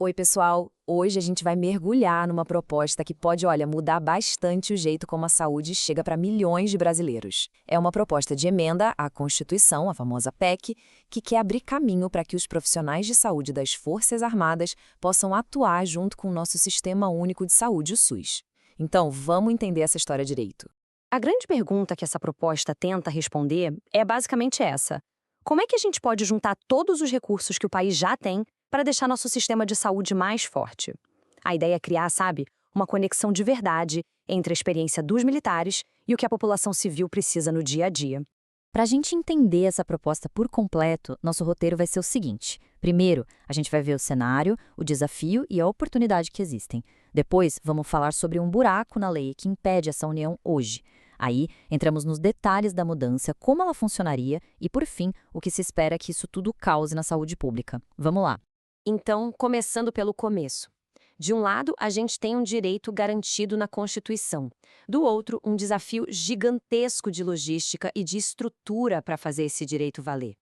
Oi, pessoal! Hoje a gente vai mergulhar numa proposta que pode, mudar bastante o jeito como a saúde chega para milhões de brasileiros. É uma proposta de emenda à Constituição, a famosa PEC, que quer abrir caminho para que os profissionais de saúde das Forças Armadas possam atuar junto com o nosso Sistema Único de Saúde, o SUS. Então, vamos entender essa história direito. A grande pergunta que essa proposta tenta responder é basicamente essa: como é que a gente pode juntar todos os recursos que o país já tem para deixar nosso sistema de saúde mais forte? A ideia é criar, uma conexão de verdade entre a experiência dos militares e o que a população civil precisa no dia a dia. Para a gente entender essa proposta por completo, nosso roteiro vai ser o seguinte. Primeiro, a gente vai ver o cenário, o desafio e a oportunidade que existem. Depois, vamos falar sobre um buraco na lei que impede essa união hoje. Aí, entramos nos detalhes da mudança, como ela funcionaria e, por fim, o que se espera que isso tudo cause na saúde pública. Vamos lá. Então, começando pelo começo. De um lado, a gente tem um direito garantido na Constituição. Do outro, um desafio gigantesco de logística e de estrutura para fazer esse direito valer.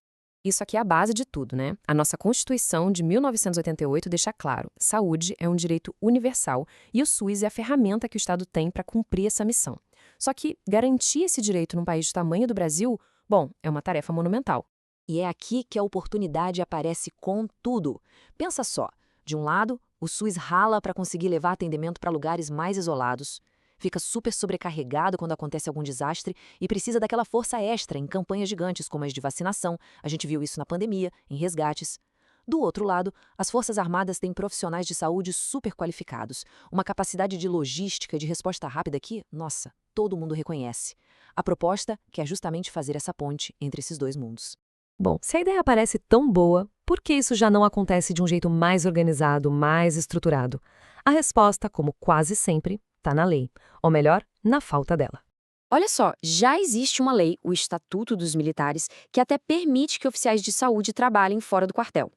Isso aqui é a base de tudo, né? A nossa Constituição de 1988 deixa claro: saúde é um direito universal e o SUS é a ferramenta que o Estado tem para cumprir essa missão. Só que garantir esse direito num país do tamanho do Brasil, bom, é uma tarefa monumental. E é aqui que a oportunidade aparece com tudo. Pensa só, de um lado, o SUS rala para conseguir levar atendimento para lugares mais isolados, fica super sobrecarregado quando acontece algum desastre e precisa daquela força extra em campanhas gigantes como as de vacinação, a gente viu isso na pandemia, em resgates. Do outro lado, as Forças Armadas têm profissionais de saúde super qualificados, uma capacidade de logística e de resposta rápida que, nossa, todo mundo reconhece. A proposta quer justamente fazer essa ponte entre esses dois mundos. Bom, se a ideia parece tão boa, por que isso já não acontece de um jeito mais organizado, mais estruturado? A resposta, como quase sempre, está na lei, ou melhor, na falta dela. Olha só, já existe uma lei, o Estatuto dos Militares, que até permite que oficiais de saúde trabalhem fora do quartel.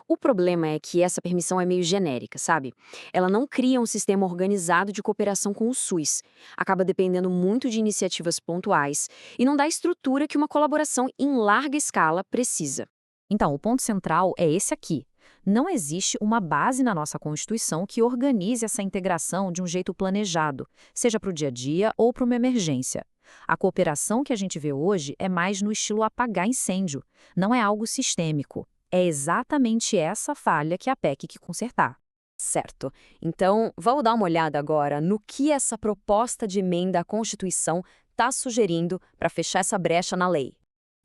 O problema é que essa permissão é meio genérica, sabe? Ela não cria um sistema organizado de cooperação com o SUS, acaba dependendo muito de iniciativas pontuais e não dá a estrutura que uma colaboração em larga escala precisa. Então, o ponto central é esse aqui. Não existe uma base na nossa Constituição que organize essa integração de um jeito planejado, seja para o dia a dia ou para uma emergência. A cooperação que a gente vê hoje é mais no estilo apagar incêndio, não é algo sistêmico. É exatamente essa falha que a PEC quer consertar. Certo. Então, vamos dar uma olhada agora no que essa proposta de emenda à Constituição está sugerindo para fechar essa brecha na lei.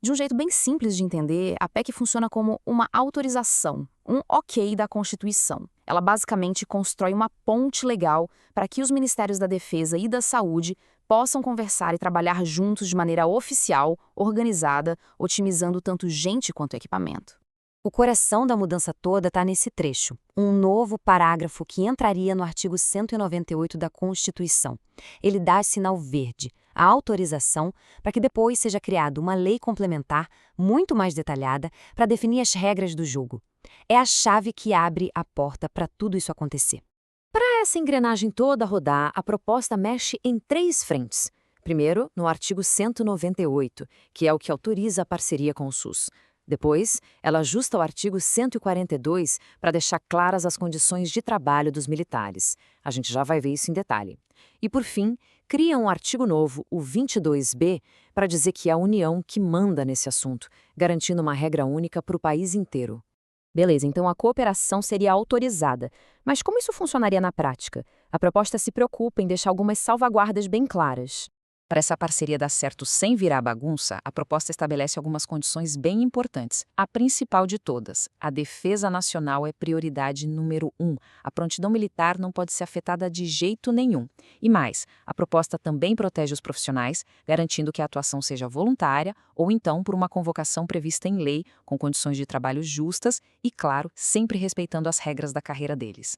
De um jeito bem simples de entender, a PEC funciona como uma autorização, um ok da Constituição. Ela basicamente constrói uma ponte legal para que os Ministérios da Defesa e da Saúde possam conversar e trabalhar juntos de maneira oficial, organizada, otimizando tanto gente quanto equipamento. O coração da mudança toda está nesse trecho, um novo parágrafo que entraria no artigo 198 da Constituição. Ele dá sinal verde, a autorização, para que depois seja criada uma lei complementar muito mais detalhada para definir as regras do jogo. É a chave que abre a porta para tudo isso acontecer. Para essa engrenagem toda rodar, a proposta mexe em 3 frentes. Primeiro, no artigo 198, que é o que autoriza a parceria com o SUS. Depois, ela ajusta o artigo 142 para deixar claras as condições de trabalho dos militares. A gente já vai ver isso em detalhe. E, por fim, cria um artigo novo, o 22B, para dizer que é a União que manda nesse assunto, garantindo uma regra única para o país inteiro. Beleza, então a cooperação seria autorizada. Mas como isso funcionaria na prática? A proposta se preocupa em deixar algumas salvaguardas bem claras. Para essa parceria dar certo sem virar bagunça, a proposta estabelece algumas condições bem importantes. A principal de todas, a defesa nacional é prioridade número 1. A prontidão militar não pode ser afetada de jeito nenhum. E mais, a proposta também protege os profissionais, garantindo que a atuação seja voluntária ou então por uma convocação prevista em lei, com condições de trabalho justas e, claro, sempre respeitando as regras da carreira deles.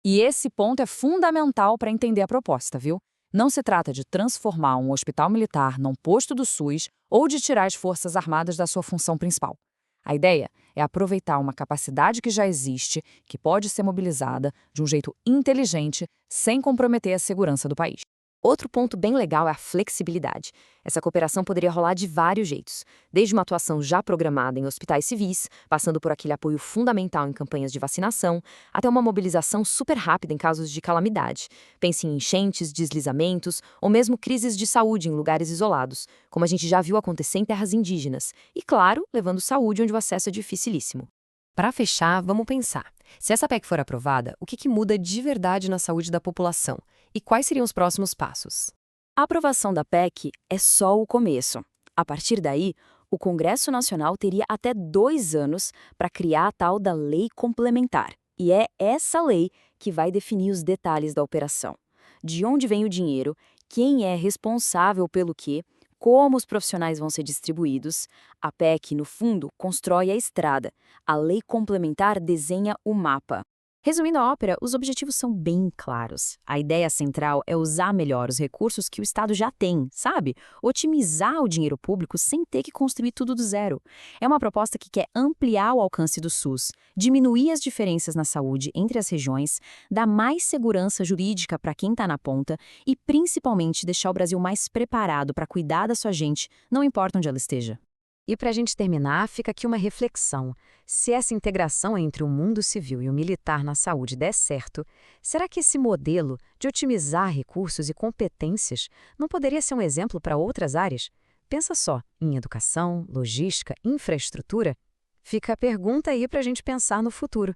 E esse ponto é fundamental para entender a proposta, viu? Não se trata de transformar um hospital militar num posto do SUS ou de tirar as Forças Armadas da sua função principal. A ideia é aproveitar uma capacidade que já existe, que pode ser mobilizada de um jeito inteligente, sem comprometer a segurança do país. Outro ponto bem legal é a flexibilidade. Essa cooperação poderia rolar de vários jeitos, desde uma atuação já programada em hospitais civis, passando por aquele apoio fundamental em campanhas de vacinação, até uma mobilização super rápida em casos de calamidade. Pense em enchentes, deslizamentos ou mesmo crises de saúde em lugares isolados, como a gente já viu acontecer em terras indígenas, e, claro, levando saúde onde o acesso é dificilíssimo. Para fechar, vamos pensar. Se essa PEC for aprovada, o que muda de verdade na saúde da população? E quais seriam os próximos passos? A aprovação da PEC é só o começo. A partir daí, o Congresso Nacional teria até 2 anos para criar a tal da Lei Complementar. E é essa lei que vai definir os detalhes da operação. De onde vem o dinheiro, quem é responsável pelo quê, como os profissionais vão ser distribuídos. A PEC, no fundo, constrói a estrada. A Lei Complementar desenha o mapa. Resumindo a ópera, os objetivos são bem claros. A ideia central é usar melhor os recursos que o Estado já tem, sabe? Otimizar o dinheiro público sem ter que construir tudo do zero. É uma proposta que quer ampliar o alcance do SUS, diminuir as diferenças na saúde entre as regiões, dar mais segurança jurídica para quem está na ponta e, principalmente, deixar o Brasil mais preparado para cuidar da sua gente, não importa onde ela esteja. E para a gente terminar, fica aqui uma reflexão. Se essa integração entre o mundo civil e o militar na saúde der certo, será que esse modelo de otimizar recursos e competências não poderia ser um exemplo para outras áreas? Pensa só, em educação, logística, infraestrutura. Fica a pergunta aí para a gente pensar no futuro.